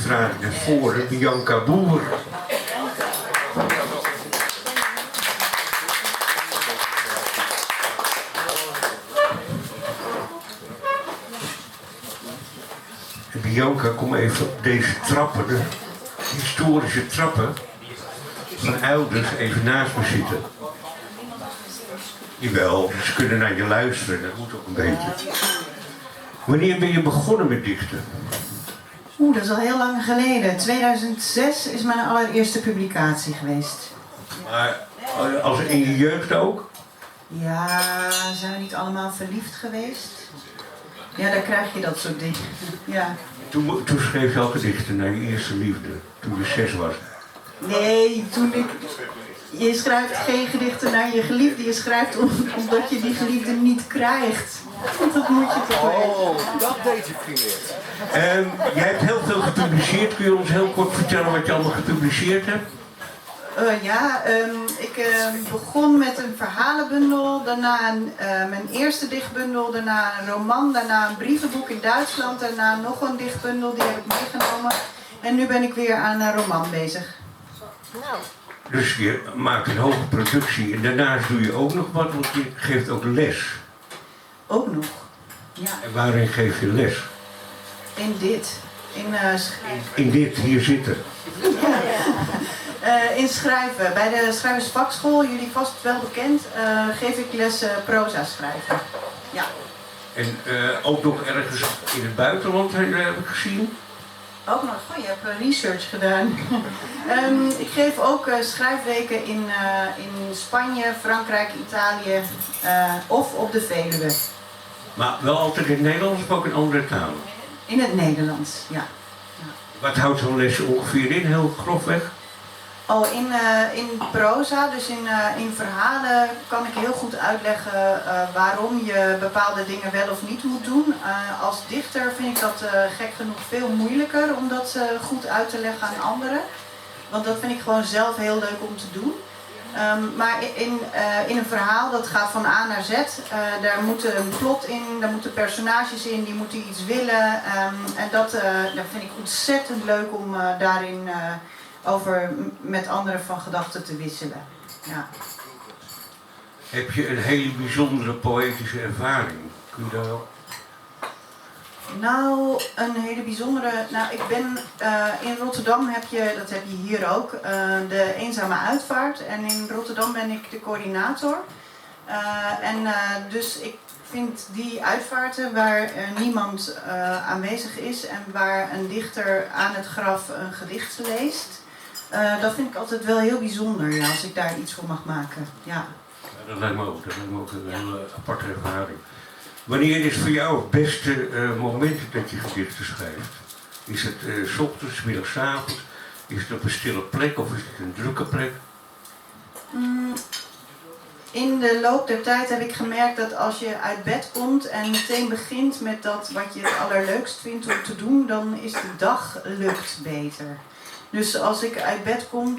draag ik naar voren Bianca Boer. En Bianca, kom even op deze trappen, de historische trappen van ouders, even naast me zitten. Jawel, ze kunnen naar je luisteren, dat moet ook een beetje. Wanneer ben je begonnen met dichten? Dat is al heel lang geleden. 2006 is mijn allereerste publicatie geweest. Maar als in je jeugd ook? Ja, zijn we niet allemaal verliefd geweest? Ja, dan krijg je dat soort dingen. Ja. Toen schreef je al gedichten naar je eerste liefde, toen je 6 was. Nee, je schrijft geen gedichten naar je geliefde. Je schrijft omdat je die geliefde niet krijgt. Dat moet je toch weten. Oh, dat definieert. Jij hebt heel veel gepubliceerd. Kun je ons heel kort vertellen wat je allemaal gepubliceerd hebt? Ik begon met een verhalenbundel, daarna mijn eerste dichtbundel, daarna een roman, daarna een brievenboek in Duitsland, daarna nog een dichtbundel, die heb ik meegenomen. En nu ben ik weer aan een roman bezig. Dus je maakt een hoge productie en daarnaast doe je ook nog wat, want je geeft ook les. Ook nog, ja. En waarin geef je les? In dit. In dit, hier zitten. In schrijven. Bij de schrijversvakschool, jullie vast wel bekend, geef ik les proza schrijven. Ja. En ook nog ergens in het buitenland heb ik gezien? Ook nog, je hebt research gedaan. Ik geef ook schrijfweken in Spanje, Frankrijk, Italië of op de Veluwe. Maar wel altijd in het Nederlands of ook in andere talen? In het Nederlands, ja. Wat houdt zo'n les ongeveer in, heel grofweg? In proza, dus in verhalen, kan ik heel goed uitleggen waarom je bepaalde dingen wel of niet moet doen. Als dichter vind ik dat gek genoeg veel moeilijker om dat goed uit te leggen aan anderen. Want dat vind ik gewoon zelf heel leuk om te doen. Maar in een verhaal, dat gaat van A naar Z, daar moet een plot in, daar moeten personages in, die moeten iets willen. En dat vind ik ontzettend leuk om daarin over met anderen van gedachten te wisselen. Ja. Heb je een hele bijzondere poëtische ervaring? Kun je daar wel... Nou, een hele bijzondere... Nou, ik ben in Rotterdam, dat heb je hier ook, de Eenzame Uitvaart. En in Rotterdam ben ik de coördinator. Dus ik vind die uitvaarten waar niemand aanwezig is en waar een dichter aan het graf een gedicht leest, dat vind ik altijd wel heel bijzonder, ja, als ik daar iets voor mag maken. Ja. Ja, dat lijkt me ook een hele aparte ervaring. Wanneer is voor jou het beste moment dat je gedichten schrijft? Is het 's ochtends, 's middags, 's avonds? Is het op een stille plek of is het een drukke plek? In de loop der tijd heb ik gemerkt dat als je uit bed komt en meteen begint met dat wat je het allerleukst vindt om te doen, dan is de dag lukt beter. Dus als ik uit bed kom,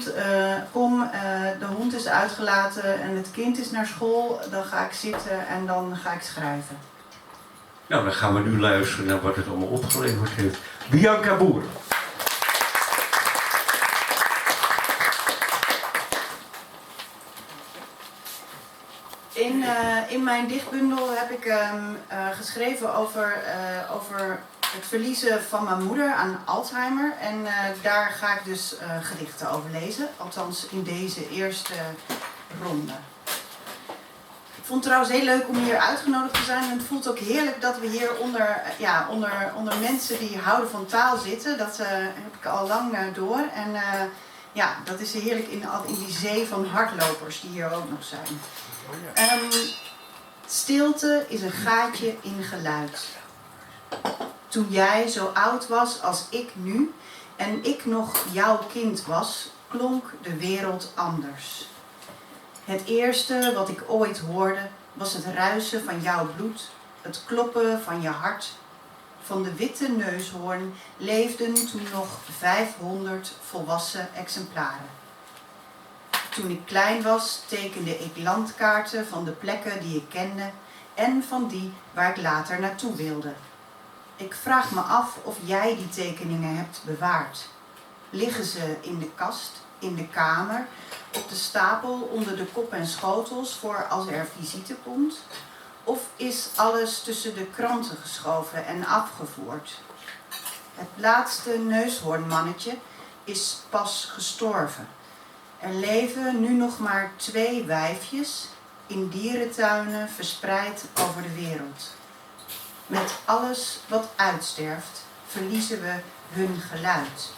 de hond is uitgelaten en het kind is naar school, dan ga ik zitten en dan ga ik schrijven. Nou, dan gaan we nu luisteren naar wat het allemaal opgeleverd heeft. Bianca Boer. In mijn dichtbundel heb ik geschreven over het verliezen van mijn moeder aan Alzheimer. En daar ga ik dus gedichten over lezen. Althans in deze eerste ronde. Ik vond het trouwens heel leuk om hier uitgenodigd te zijn. En het voelt ook heerlijk dat we hier onder mensen die houden van taal zitten. Dat heb ik al lang door. En dat is heerlijk in die zee van hardlopers die hier ook nog zijn. Stilte is een gaatje in geluid. Toen jij zo oud was als ik nu en ik nog jouw kind was, klonk de wereld anders. Het eerste wat ik ooit hoorde was het ruisen van jouw bloed, het kloppen van je hart. Van de witte neushoorn leefden toen nog 500 volwassen exemplaren. Toen ik klein was, tekende ik landkaarten van de plekken die ik kende en van die waar ik later naartoe wilde. Ik vraag me af of jij die tekeningen hebt bewaard. Liggen ze in de kast, in de kamer, op de stapel onder de kop en schotels voor als er visite komt? Of is alles tussen de kranten geschoven en afgevoerd? Het laatste neushoornmannetje is pas gestorven. Er leven nu nog maar 2 wijfjes in dierentuinen verspreid over de wereld. Met alles wat uitsterft, verliezen we hun geluid.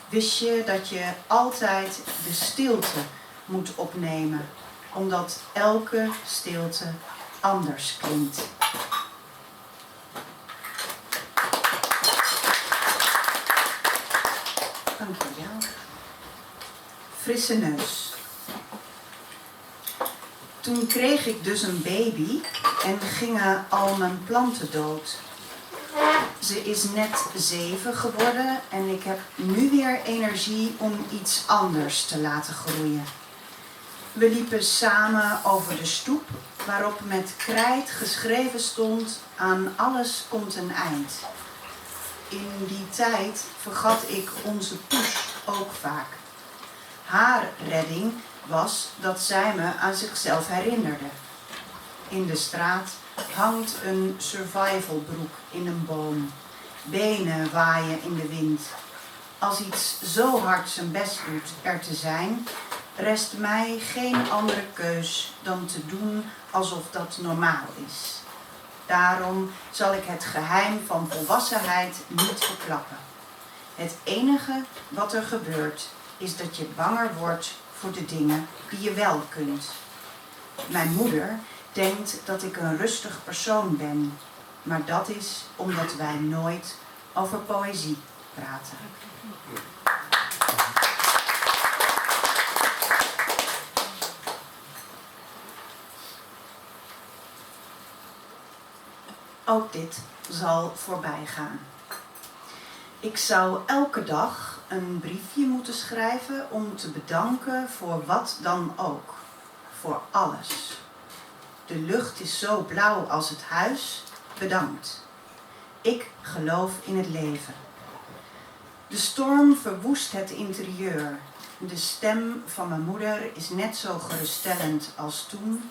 Wist je dat je altijd de stilte moet opnemen, omdat elke stilte anders klinkt? Dankjewel. Frisse neus. Toen kreeg ik dus een baby en gingen al mijn planten dood. Ze is net 7 geworden en ik heb nu weer energie om iets anders te laten groeien. We liepen samen over de stoep waarop met krijt geschreven stond: aan alles komt een eind. In die tijd vergat ik onze poes ook vaak. Haar redding was dat zij me aan zichzelf herinnerde. In de straat hangt een survivalbroek in een boom. Benen waaien in de wind. Als iets zo hard zijn best doet er te zijn, rest mij geen andere keus dan te doen alsof dat normaal is. Daarom zal ik het geheim van volwassenheid niet verklappen. Het enige wat er gebeurt is dat je banger wordt voor de dingen die je wel kunt. Mijn moeder denkt dat ik een rustig persoon ben, maar dat is omdat wij nooit over poëzie praten. Ook dit zal voorbij gaan. Ik zou elke dag een briefje moeten schrijven om te bedanken voor wat dan ook. Voor alles. De lucht is zo blauw als het huis. Bedankt. Ik geloof in het leven. De storm verwoest het interieur. De stem van mijn moeder is net zo geruststellend als toen.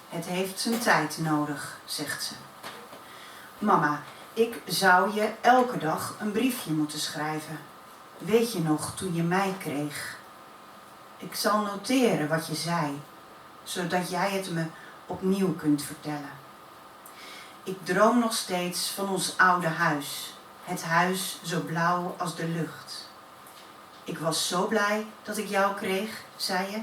Het heeft zijn tijd nodig, zegt ze. Mama, ik zou je elke dag een briefje moeten schrijven. Weet je nog toen je mij kreeg? Ik zal noteren wat je zei, zodat jij het me opnieuw kunt vertellen. Ik droom nog steeds van ons oude huis. Het huis zo blauw als de lucht. Ik was zo blij dat ik jou kreeg, zei je.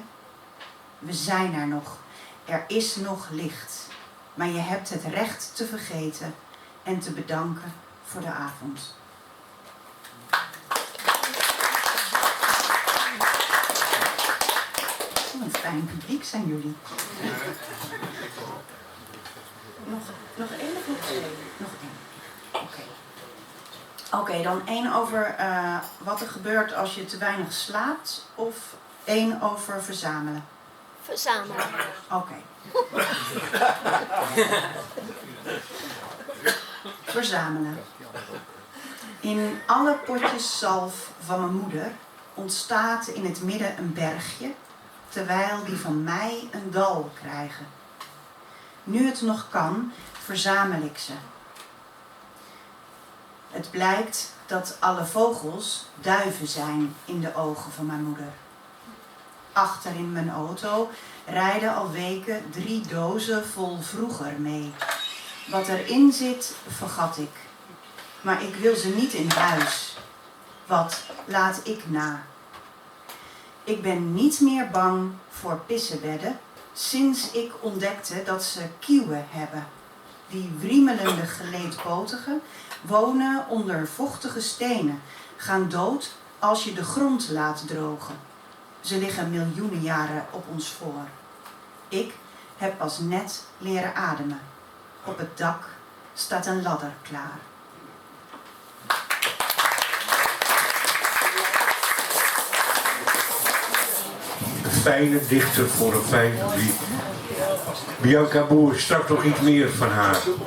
We zijn er nog. Er is nog licht. Maar je hebt het recht te vergeten en te bedanken voor de avond. Wat een fijn publiek zijn jullie. Nog één of nog twee? Nog één. Oké, dan één over wat er gebeurt als je te weinig slaapt of één over verzamelen? Verzamelen. Oké. Verzamelen. In alle potjes zalf van mijn moeder ontstaat in het midden een bergje, terwijl die van mij een dal krijgen. Nu het nog kan, verzamel ik ze. Het blijkt dat alle vogels duiven zijn in de ogen van mijn moeder. Achter in mijn auto rijden al weken 3 dozen vol vroeger mee. Wat erin zit, vergat ik. Maar ik wil ze niet in huis. Wat laat ik na? Ik ben niet meer bang voor pissebedden sinds ik ontdekte dat ze kieuwen hebben. Die wriemelende geleedpotigen wonen onder vochtige stenen, gaan dood als je de grond laat drogen. Ze liggen miljoenen jaren op ons voor. Ik heb pas net leren ademen. Op het dak staat een ladder klaar. Een fijne dichter voor een fijn publiek. Bianca Boer, straks nog iets meer van haar.